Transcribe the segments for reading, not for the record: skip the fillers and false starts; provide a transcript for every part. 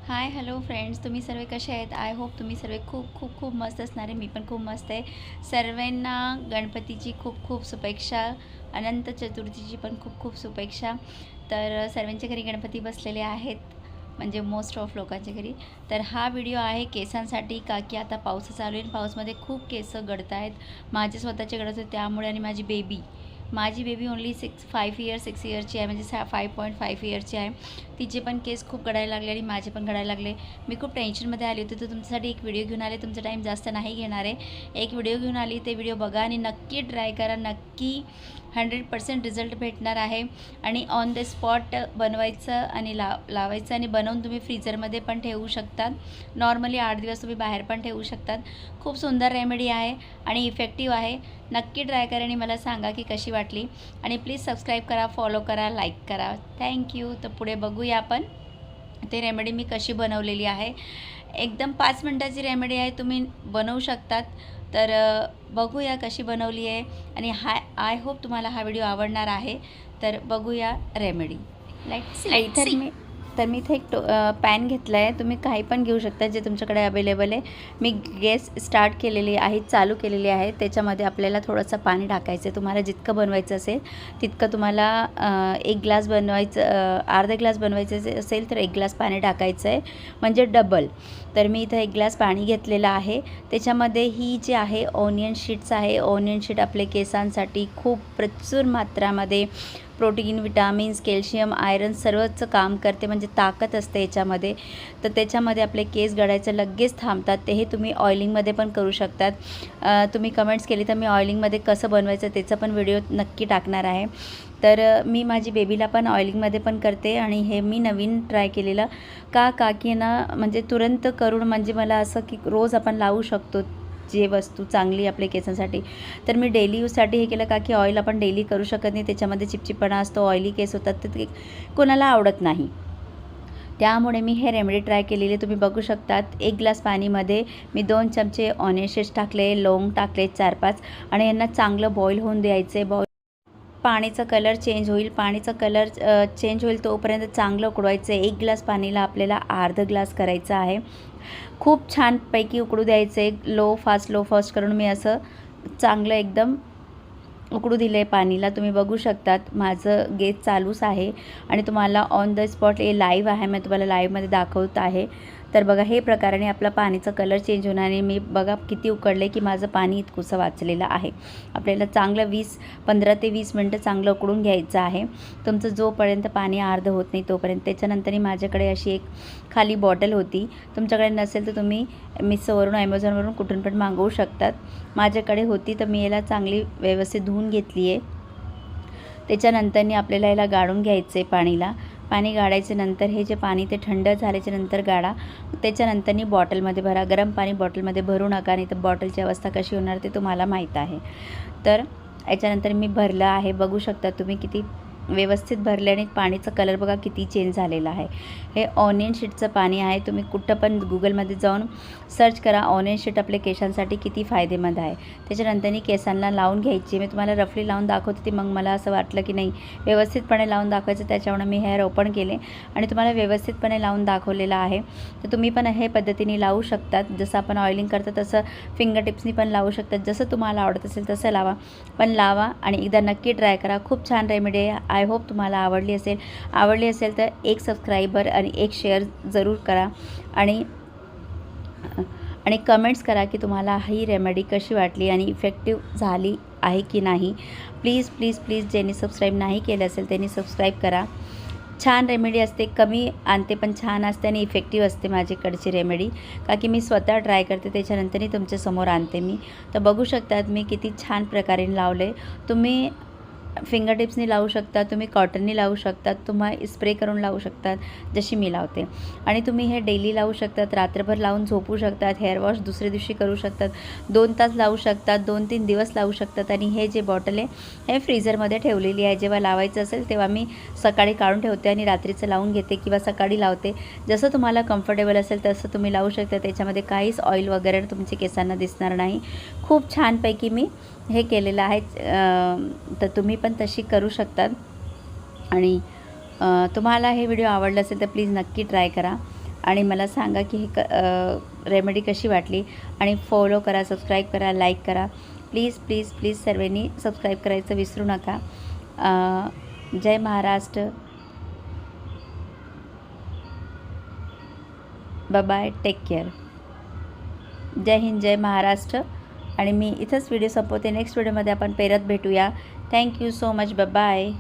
Hi hello friends, तुम्ही सर्व कसे आहेत? आय होप तुम्ही सर्व खूप खूप खूप मस्त असणार आहे. मी पण खूप मस्त आहे. सर्वांना गणपतीची खूप खूप शुभेच्छा, अनंत चतुर्थीची पण खूप खूप शुभेच्छा. तर सर्वांच्या घरी गणपती बसलेले आहेत, म्हणजे मोस्ट ऑफ लोकांच्या घरी. तर हा व्हिडिओ आहे केसांसाठी, का की आता पाऊस चालू आहे. पाऊसमध्ये खूप केस गळत आहेत. माझे स्वतःचे गळत होते त्यामुळे, आणि माझी बेबी ओन्ली 6 इयरची आहे, म्हणजे 5.5 इयरची आहे. तिचे पण केस खूप गळायला लागले आणि माझे पण गळायला लागले. मी खूप टेन्शनमध्ये आली होती, तर तुमच्यासाठी एक व्हिडिओ घेऊन आले. तुमचा टाईम जास्त नाही घेणार आहे. एक व्हिडिओ घेऊन आली, ते व्हिडिओ बघा आणि नक्की ट्राय करा. नक्की 100% रिझल्ट भेटणार आहे. आणि ऑन द स्पॉट बनवायचं आणि लावायचं, आणि बनवून तुम्ही फ्रीजरमध्ये पण ठेवू शकतात. नॉर्मली 8 दिवस तुम्ही बाहेर पण ठेवू शकतात. खूप सुंदर रेमेडी आहे आणि इफेक्टिव्ह आहे. नक्की ट्राय करा आणि मला सांगा की कशी वाटली. आणि प्लीज सबस्क्राईब करा, फॉलो करा, लाईक करा. थँक्यू. तर पुढे बघूया आपण ते रेमेडी मी कशी बनवलेली आहे. एकदम 5 मिनटाची रेमेडी आहे, तुम्ही बनवू शकतात. तर बघूया कशी बनवली आहे. आणि आय होप तुम्हाला हा व्हिडिओ आवडणार आहे. तर बघूया रेमेडी. Let's see. तर मी इथे एक पॅन घेतला आहे. तुम्ही काही पण घेऊ शकता जे तुमच्याकडे अवेलेबल आहे. मी गॅस स्टार्ट केलेली आहे, चालू केलेली आहे. त्याच्यामध्ये आपल्याला थोडंसं पाणी टाकायचं आहे. तुम्हाला जितकं बनवायचं असेल तितकं, तुम्हाला 1 ग्लास बनवायचं, अर्धा ग्लास बनवायचं असेल तर 1 ग्लास पाणी टाकायचं आहे, म्हणजे डबल. तर मी इथं 1 ग्लास पाणी घेतलेलं आहे. त्याच्यामध्ये ही जी आहे ऑनियन शीट्स आहे. ऑनियन शीट आपले केसांसाठी खूप प्रचूर मात्रामध्ये प्रोटीन, विटामिन्स, कॅल्शियम, आयरन सर्वच काम करते, म्हणजे ताकद असते याच्यामध्ये. तर त्याच्यामध्ये आपले केस गळायचं लगेच थांबतात. ते हे तुम्ही ऑइलिंगमध्ये पण करू शकतात. तुम्ही कमेंट्स केली तर मी ऑइलिंगमध्ये कसं बनवायचं त्याचा पण व्हिडिओ नक्की टाकणार आहे. तर मी माझी बेबीला पण ऑइलिंगमध्ये पण करते. आणि हे मी नवीन ट्राय केलेलं का की ना, म्हणजे तुरंत करून, म्हणजे मला असं की रोज आपण लावू शकतो जे वस्तू चांगली आपल्या केसांसाठी. तर मी डेली यूजसाठी हे केलं, का की ऑइल आपण डेली करू शकत नाही, त्याच्यामध्ये चिपचिपणा असतो, ऑइली केस होतात, तर ते कोणाला आवडत नाही. त्यामुळे मी हे रेमेडी ट्राय केलेली. तुम्ही बघू शकतात, 1 ग्लास पाणीमध्ये मी 2 चमचे ऑनियन शीड्स टाकले, लवंग टाकले 4-5, आणि यांना चांगलं बॉईल होऊन द्यायचे. पाणीचा कलर चेंज होईल, चेंज होईल तोपर्यंत चांगलं उकळवायचं आहे. 1 ग्लास पाणीला आपल्याला अर्धा ग्लास करायचं आहे. खूप छानपैकी उकळू द्यायचं आहे. लो फास्ट करून मी असं चांगलं एकदम उकळू दिलं आहे पाणीला. तुम्ही बघू शकतात माझं गॅस चालूच आहे आणि तुम्हाला ऑन द स्पॉट हे लाईव्ह आहे, मी तुम्हाला लाईव्हमध्ये दाखवत आहे. तर बघा, हे प्रकाराने आपला पाणीचा कलर चेंज होणार आहे. मी बघा किती उकळले की माझं पाणी इतकुसं वाचलेलं आहे. आपल्याला चांगलं 15 ते 20 मिनटं चांगलं उकळून घ्यायचं आहे, तुमचं जोपर्यंत पाणी अर्ध होत नाही तोपर्यंत. त्याच्यानंतर माझ्याकडे अशी एक खाली बॉटल होती. तुमच्याकडे नसेल तर तुम्ही मिशोवरून, ॲमेझॉनवरून कुठून पण मागवू शकतात. माझ्याकडे होती तर मी याला चांगली व्यवस्थित धुवून घेतली आहे. त्याच्यानंतरनी आपल्याला याला गाळून घ्यायचं आहे पाणीला. पाणी गाळायचं नंतर हे जे पाणी ते थंड झाल्याच्या नंतर गाळा. त्याच्यानंतरनी बॉटलमध्ये भरा. गरम पाणी बॉटलमध्ये भरू नका, नाही तर बॉटलची अवस्था कशी होणार ते तुम्हाला माहीत आहे. तर याच्यानंतर मी भरलं आहे. बघू शकता तुम्ही किती व्यवस्थित भरले, आणि पाणीचा कलर बघा किती चेंज झालेला आहे. हे ऑनियन शीटचं पाणी आहे. तुम्ही कुठं पण गुगलमध्ये जाऊन सर्च करा, ऑनियन शीट आपल्या केसांसाठी किती फायदेमंद आहे. त्याच्यानंतर केसांना लावून घ्यायची. मी तुम्हाला रफली लावून दाखवते ती, मग मला असं वाटलं की नाही व्यवस्थितपणे लावून दाखवायचं, त्याच्यामुळे मी हेअर ओपन केले आणि तुम्हाला व्यवस्थितपणे लावून दाखवलेलं आहे. तर तुम्ही पण हे पद्धतीने लावू शकतात. जसं आपण ऑइलिंग करतो तसं फिंगर टिप्सनी पण लावू शकतात. जसं तुम्हाला आवडत असेल तसं लावा, पण लावा आणि एकदा नक्की ट्राय करा. खूप छान रेमेडी आहे. आय होप तुम्हाला आवडली असेल तर एक सबस्क्रायबर आणि एक शेअर जरूर करा. आणि कमेंट्स करा की तुम्हाला ही रेमेडी कशी वाटली आणि इफेक्टिव्ह झाली आहे की नाही. प्लीज प्लीज प्लीज, ज्यांनी सबस्क्राईब नाही केलं असेल त्यांनी सबस्क्राईब करा. छान रेमेडी असते, कमी आणते पण छान असते आणि इफेक्टिव्ह असते माझ्याकडची रेमेडी, का की मी स्वतः ट्राय करते, त्याच्यानंतरही तुमच्यासमोर आणते मी. तर बघू शकतात मी किती छान प्रकारे लावले. तुम्ही फिंगर टिप्सनी लावू शकता, तुम्ही कॉटननी लावू शकतात, तुम्ही स्प्रे करून लावू शकतात जशी मी लावते. आणि तुम्ही हे डेली लावू शकतात, रात्रभर लावून झोपू शकतात, हेअर वॉश दुसऱ्या दिवशी करू शकतात, 2 तास लावू शकतात, 2-3 दिवस लावू शकतात. आणि हे जे बॉटल आहे हे फ्रीझरमध्ये ठेवलेली आहे. जेव्हा लावायचं असेल तेव्हा मी सकाळी काढून ठेवते आणि रात्रीचं लावून घेते किंवा सकाळी लावते. जसं तुम्हाला कम्फर्टेबल असेल तसं तुम्ही लावू शकता. त्याच्यामध्ये काहीच ऑइल वगैरे तुमच्या केसांना दिसणार नाही. खूप छानपैकी मी हे केलेलं आहे. तर तुम्ही पण तशी करू शकतात. आणि तुम्हाला हे व्हिडिओ आवडला असेल तर प्लीज नक्की ट्राय करा. आणि मला सांगा की हे रेमेडी कशी वाटली. आणि फॉलो करा, सबस्क्राईब करा, लाईक करा. प्लीज प्लीज प्लीज सर्वांनी सबस्क्राईब करायचं विसरू नका. जय महाराष्ट्र. Bye, take care. जय हिंद, जय महाराष्ट्र. आणि मी इथंच व्हिडिओ संपवते. नेक्स्ट व्हिडिओमध्ये आपण परत भेटूया. Thank you so much. बाय.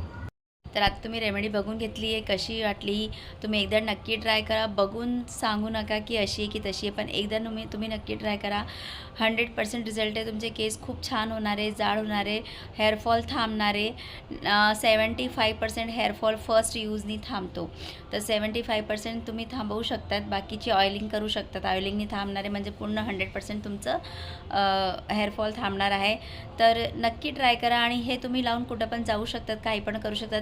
तर आता तुम्ही रेमेडी बघून घेतली आहे, कशी वाटली तुम्ही एकदा नक्की ट्राय करा. बघून सांगू नका की अशी आहे की तशी आहे, पण एकदा तुम्ही नक्की ट्राय करा. 100% रिझल्ट आहे. तुमचे केस खूप छान होणार आहे, जाड होणार आहे, हेअरफॉल थांबणार आहे. 75% हेअरफॉल फर्स्ट यूजनी थांबतो. तर 75% तुम्ही थांबवू शकतात. बाकीची ऑइलिंग करू शकतात. ऑइलिंगनी थांबणार आहे म्हणजे पूर्ण 100% तुमचं हेअरफॉल थांबणार आहे. तर नक्की ट्राय करा. आणि हे तुम्ही लावून कुठं पण जाऊ शकतात, काही पण करू शकतात,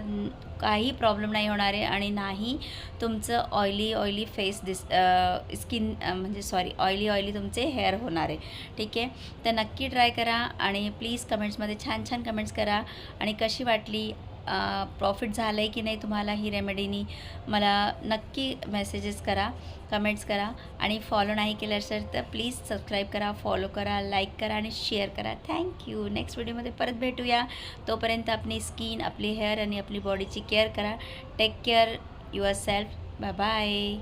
काही प्रॉब्लेम नाही होणार आहे. आणि नाही तुमचं ऑइली फेस स्किन म्हणजे ऑइली तुमचे हेअर होणार आहे. ठीक आहे. तर नक्की ट्राय करा. आणि प्लीज कमेंट्समध्ये छान छान कमेंट्स करा. आणि कशी वाटली, प्रॉफिट झालं आहे की नाही तुम्हाला ही रेमेडीनी, मला नक्की मेसेजेस करा, कमेंट्स करा. आणि फॉलो नाही केलं असेल तर प्लीज सबस्क्राईब करा, फॉलो करा, लाईक करा आणि शेअर करा. थँक्यू. नेक्स्ट व्हिडिओमध्ये परत भेटूया. तोपर्यंत आपली स्किन, आपली हेअर आणि आपली बॉडीची केअर करा. Take care yourself. Bye.